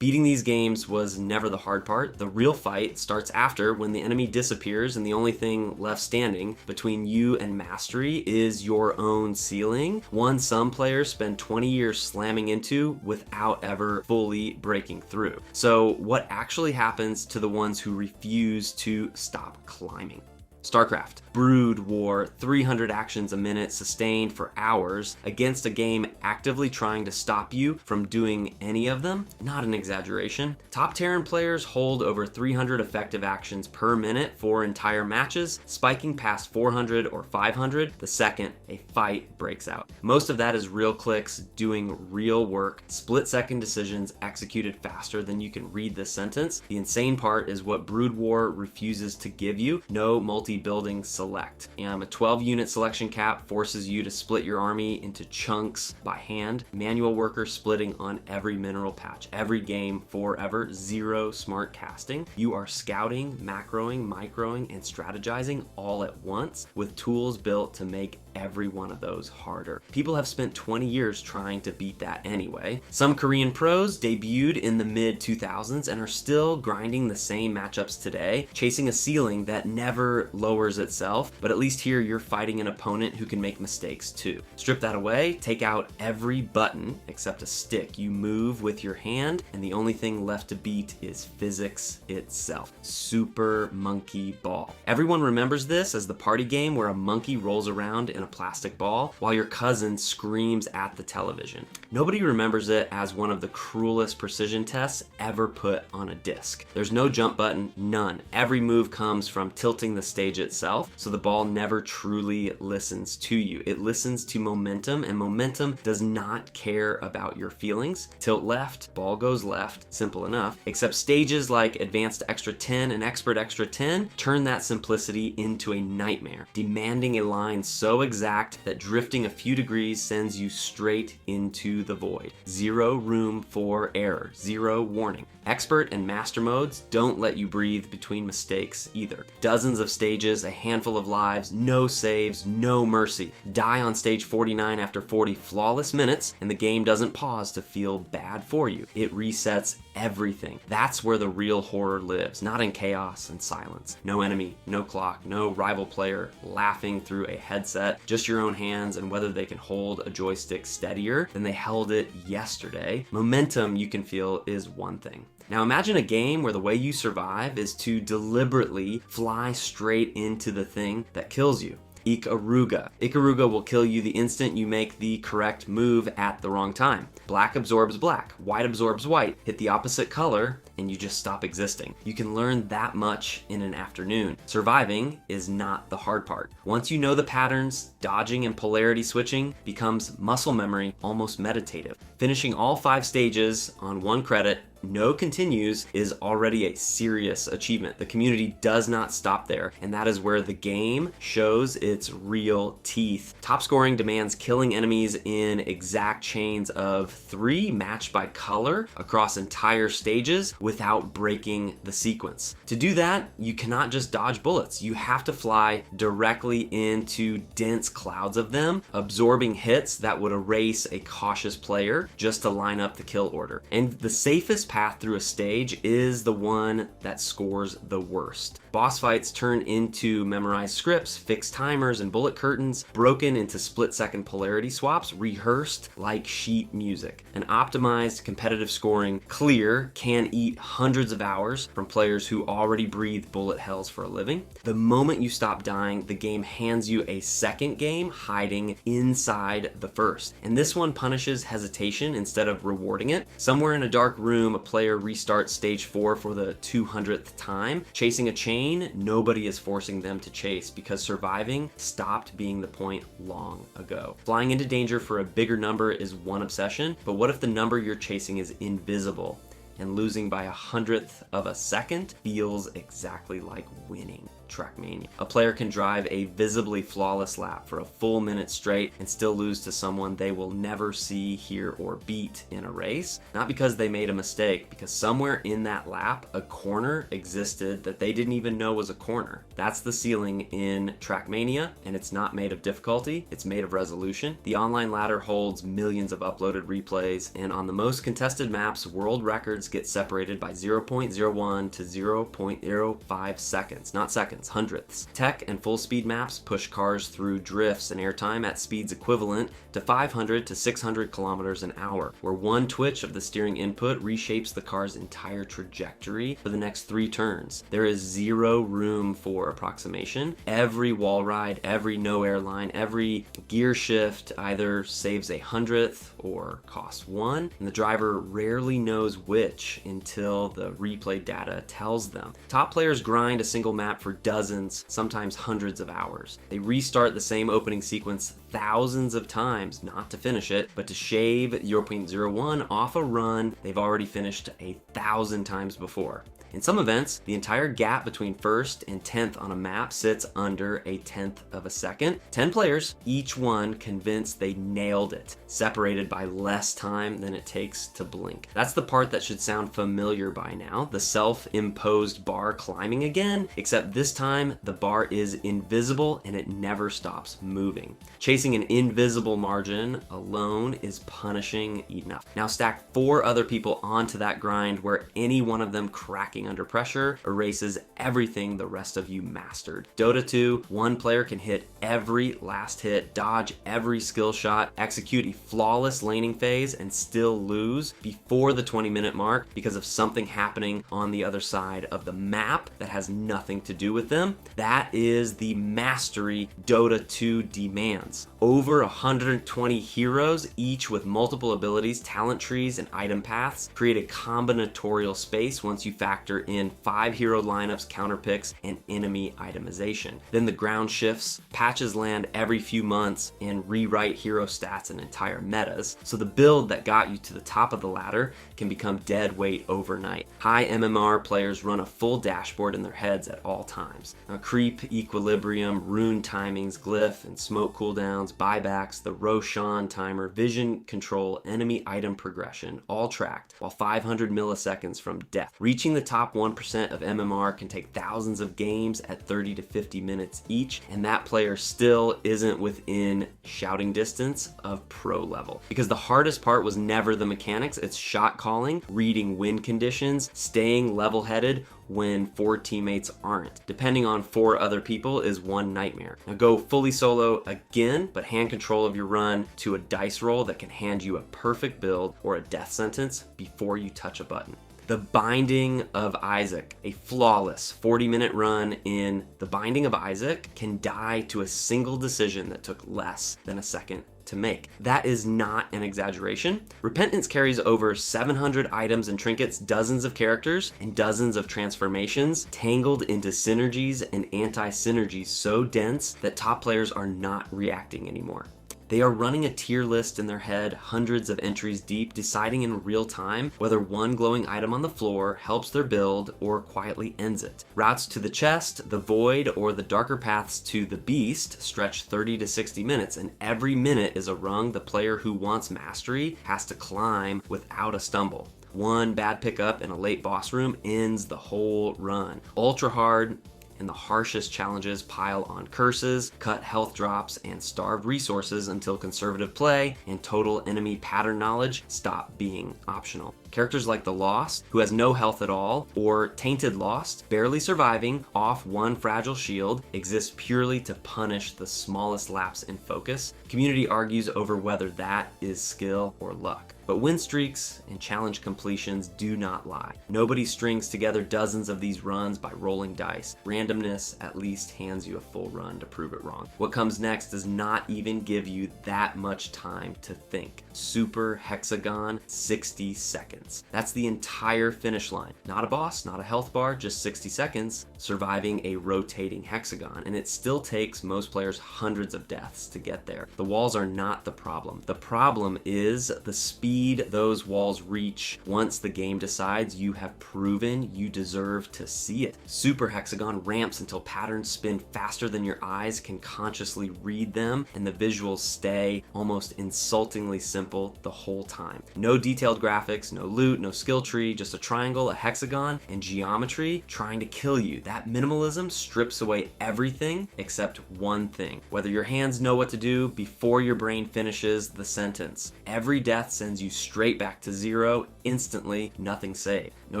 Beating these games was never the hard part. The real fight starts after, when the enemy disappears and the only thing left standing between you and mastery is your own ceiling, one some players spend 20 years slamming into without ever fully breaking through. So what actually happens to the ones who refuse to stop climbing? StarCraft, brood war, 300 actions a minute sustained for hours against a game actively trying to stop you from doing any of them? Not an exaggeration. Top Terran players hold over 300 effective actions per minute for entire matches, spiking past 400 or 500 the second a fight breaks out. Most of that is real clicks doing real work, split-second decisions executed faster than you can read this sentence. The insane part is what brood war refuses to give you: no multi-building select. A 12-unit selection cap forces you to split your army into chunks by hand. Manual worker splitting on every mineral patch, every game, forever. Zero smart casting. You are scouting, macroing, microing, and strategizing all at once with tools built to make every one of those harder. People have spent 20 years trying to beat that anyway. Some Korean pros debuted in the mid-2000s and are still grinding the same matchups today, chasing a ceiling that never lowers itself, but at least here you're fighting an opponent who can make mistakes too. Strip that away, take out every button except a stick. You move with your hand, and the only thing left to beat is physics itself. Super Monkey Ball. Everyone remembers this as the party game where a monkey rolls around in a plastic ball while your cousin screams at the television. Nobody remembers it as one of the cruelest precision tests ever put on a disc. There's no jump button, none. Every move comes from tilting the stage itself, so the ball never truly listens to you. It listens to momentum, and momentum does not care about your feelings. Tilt left, ball goes left, simple enough, except stages like Advanced Extra 10 and Expert Extra 10 turn that simplicity into a nightmare, demanding a line so exact that drifting a few degrees sends you straight into the void. Zero room for error, zero warning. Expert and master modes don't let you breathe between mistakes either. Dozens of stages, a handful of lives, no saves, no mercy. Die on stage 49 after 40 flawless minutes, and the game doesn't pause to feel bad for you. It resets everything. That's where the real horror lives, not in chaos and silence. No enemy, no clock, no rival player laughing through a headset, just your own hands and whether they can hold a joystick steadier than they held it yesterday. Momentum, you can feel, is one thing. Now imagine a game where the way you survive is to deliberately fly straight into the thing that kills you. Ikaruga. Ikaruga will kill you the instant you make the correct move at the wrong time. Black absorbs black, white absorbs white. Hit the opposite color and you just stop existing. You can learn that much in an afternoon. Surviving is not the hard part. Once you know the patterns, dodging and polarity switching becomes muscle memory, almost meditative. Finishing all 5 stages on 1 credit, no continues, is already a serious achievement. The community does not stop there, and that is where the game shows its real teeth. Top scoring demands killing enemies in exact chains of 3 matched by color across entire stages without breaking the sequence. To do that, you cannot just dodge bullets. You have to fly directly into dense clouds of them, absorbing hits that would erase a cautious player just to line up the kill order. And the safest path through a stage is the one that scores the worst. Boss fights turn into memorized scripts, fixed timers, and bullet curtains, broken into split-second polarity swaps, rehearsed like sheet music. An optimized competitive scoring clear can eat hundreds of hours from players who already breathe bullet hells for a living. The moment you stop dying, the game hands you a second game hiding inside the first. And this one punishes hesitation instead of rewarding it. Somewhere in a dark room, a player restarts stage 4 for the 200th time. Chasing a chain nobody is forcing them to chase because surviving stopped being the point long ago. Flying into danger for a bigger number is one obsession, but what if the number you're chasing is invisible and losing by 100th of a second feels exactly like winning? TrackMania. A player can drive a visibly flawless lap for a full minute straight and still lose to someone they will never see, hear, or beat in a race. Not because they made a mistake, because somewhere in that lap, a corner existed that they didn't even know was a corner. That's the ceiling in TrackMania, and it's not made of difficulty, it's made of resolution. The online ladder holds millions of uploaded replays, and on the most contested maps, world records get separated by 0.01 to 0.05 seconds, not seconds, hundredths. Tech and full speed maps push cars through drifts and airtime at speeds equivalent to 500 to 600 kilometers an hour, where one twitch of the steering input reshapes the car's entire trajectory for the next 3 turns. There is zero room for approximation. Every wall ride, every no airline, every gear shift either saves a hundredth or costs 1, and the driver rarely knows which until the replay data tells them. Top players grind a single map for dozens, sometimes hundreds of hours. They restart the same opening sequence thousands of times, not to finish it, but to shave 0.01 off a run they've already finished 1,000 times before. In some events, the entire gap between first and 10th on a map sits under 1/10 of a second. 10 players, each one convinced they nailed it, separated by less time than it takes to blink. That's the part that should sound familiar by now, the self-imposed bar climbing again, except this time the bar is invisible and it never stops moving. Chasing an invisible margin alone is punishing enough. Now stack 4 other people onto that grind where any one of them cracking under pressure erases everything the rest of you mastered. Dota 2, one player can hit every last hit, dodge every skill shot, execute a flawless laning phase, and still lose before the 20-minute mark because of something happening on the other side of the map that has nothing to do with them. That is the mastery Dota 2 demands. Over 120 heroes, each with multiple abilities, talent trees, and item paths, create a combinatorial space once you factor in 5 hero lineups, counter picks, and enemy itemization. Then the ground shifts, patches land every few months, and rewrite hero stats and entire metas, so the build that got you to the top of the ladder can become dead weight overnight. High MMR players run a full dashboard in their heads at all times. Now, creep, equilibrium, rune timings, glyph and smoke cooldowns, buybacks, the Roshan timer, vision control, enemy item progression, all tracked, while 500 milliseconds from death. Reaching the top 1% of MMR can take thousands of games at 30 to 50 minutes each, and that player still isn't within shouting distance of pro level. Because the hardest part was never the mechanics, it's shot calling, reading win conditions, staying level-headed when 4 teammates aren't. Depending on 4 other people is one nightmare. Now go fully solo again, but hand control of your run to a dice roll that can hand you a perfect build or a death sentence before you touch a button. The Binding of Isaac, a flawless 40-minute run in The Binding of Isaac can die to a single decision that took less than a second to make. That is not an exaggeration. Repentance carries over 700 items and trinkets, dozens of characters, and dozens of transformations, tangled into synergies and anti-synergies so dense that top players are not reacting anymore. They are running a tier list in their head, hundreds of entries deep, deciding in real time whether one glowing item on the floor helps their build or quietly ends it. Routes to the chest, the void, or the darker paths to the beast stretch 30 to 60 minutes, and every minute is a rung the player who wants mastery has to climb without a stumble. One bad pickup in a late boss room ends the whole run. Ultra hard, and the harshest challenges pile on curses, cut health drops, and starve resources until conservative play and total enemy pattern knowledge stop being optional. Characters like the Lost, who has no health at all, or Tainted Lost, barely surviving off one fragile shield, exist purely to punish the smallest lapse in focus. Community argues over whether that is skill or luck. But win streaks and challenge completions do not lie. Nobody strings together dozens of these runs by rolling dice. Randomness at least hands you a full run to prove it wrong. What comes next does not even give you that much time to think. Super Hexagon, 60 seconds. That's the entire finish line. Not a boss, not a health bar, just 60 seconds, surviving a rotating hexagon. And it still takes most players hundreds of deaths to get there. The walls are not the problem. The problem is the speed speed those walls reach once the game decides you have proven you deserve to see it. Super Hexagon ramps until patterns spin faster than your eyes can consciously read them, and the visuals stay almost insultingly simple the whole time. No detailed graphics, no loot, no skill tree, just a triangle, a hexagon, and geometry trying to kill you. That minimalism strips away everything except one thing. Whether your hands know what to do before your brain finishes the sentence. Every death sends you straight back to zero, instantly, nothing saved. No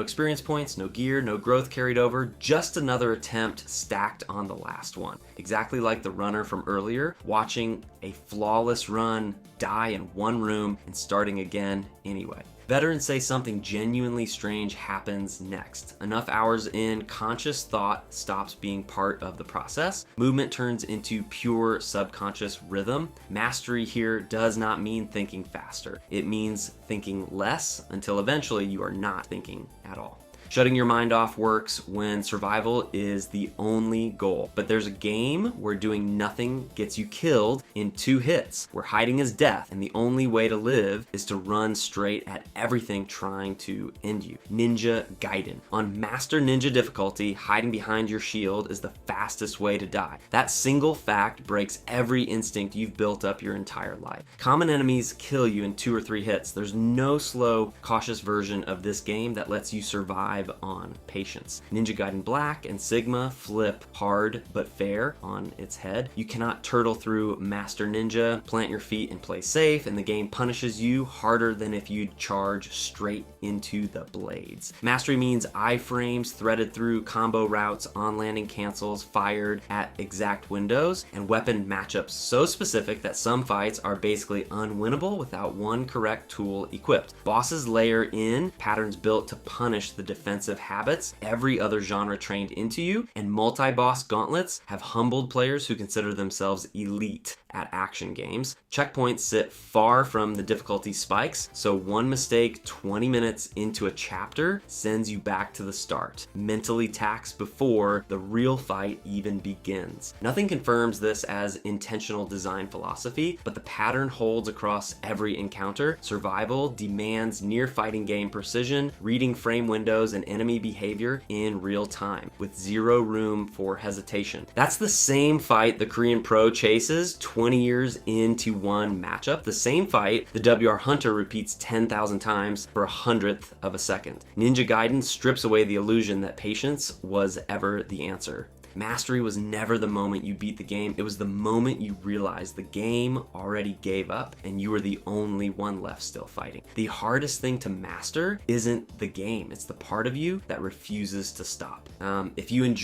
experience points, no gear, no growth carried over, just another attempt stacked on the last one. Exactly like the runner from earlier, watching a flawless run die in one room and starting again anyway. Veterans say something genuinely strange happens next. Enough hours in, conscious thought stops being part of the process. Movement turns into pure subconscious rhythm. Mastery here does not mean thinking faster. It means thinking less until eventually you are not thinking at all. Shutting your mind off works when survival is the only goal. But there's a game where doing nothing gets you killed in 2 hits, where hiding is death, and the only way to live is to run straight at everything trying to end you. Ninja Gaiden. On Master Ninja difficulty, hiding behind your shield is the fastest way to die. That single fact breaks every instinct you've built up your entire life. Common enemies kill you in 2 or 3 hits. There's no slow, cautious version of this game that lets you survive on patience. Ninja Gaiden Black and Sigma flip hard but fair on its head. You cannot turtle through Master Ninja, plant your feet and play safe, and the game punishes you harder than if you'd charge straight into the blades. Mastery means iframes threaded through combo routes, on landing cancels fired at exact windows, and weapon matchups so specific that some fights are basically unwinnable without one correct tool equipped. Bosses layer in patterns built to punish the defensive habits every other genre trained into you, and multi-boss gauntlets have humbled players who consider themselves elite at action games. Checkpoints sit far from the difficulty spikes, so one mistake 20 minutes into a chapter sends you back to the start, mentally taxed before the real fight even begins. Nothing confirms this as intentional design philosophy, but the pattern holds across every encounter. Survival demands near fighting game precision, reading frame windows and enemy behavior in real time, with zero room for hesitation. That's the same fight the Korean pro chases 20 years into one matchup. The same fight the WR Hunter repeats 10,000 times for 100th of a second. Ninja Gaiden strips away the illusion that patience was ever the answer. Mastery was never the moment you beat the game. It was the moment you realized the game already gave up and you were the only one left still fighting. The hardest thing to master isn't the game. It's the part of you that refuses to stop. If you enjoy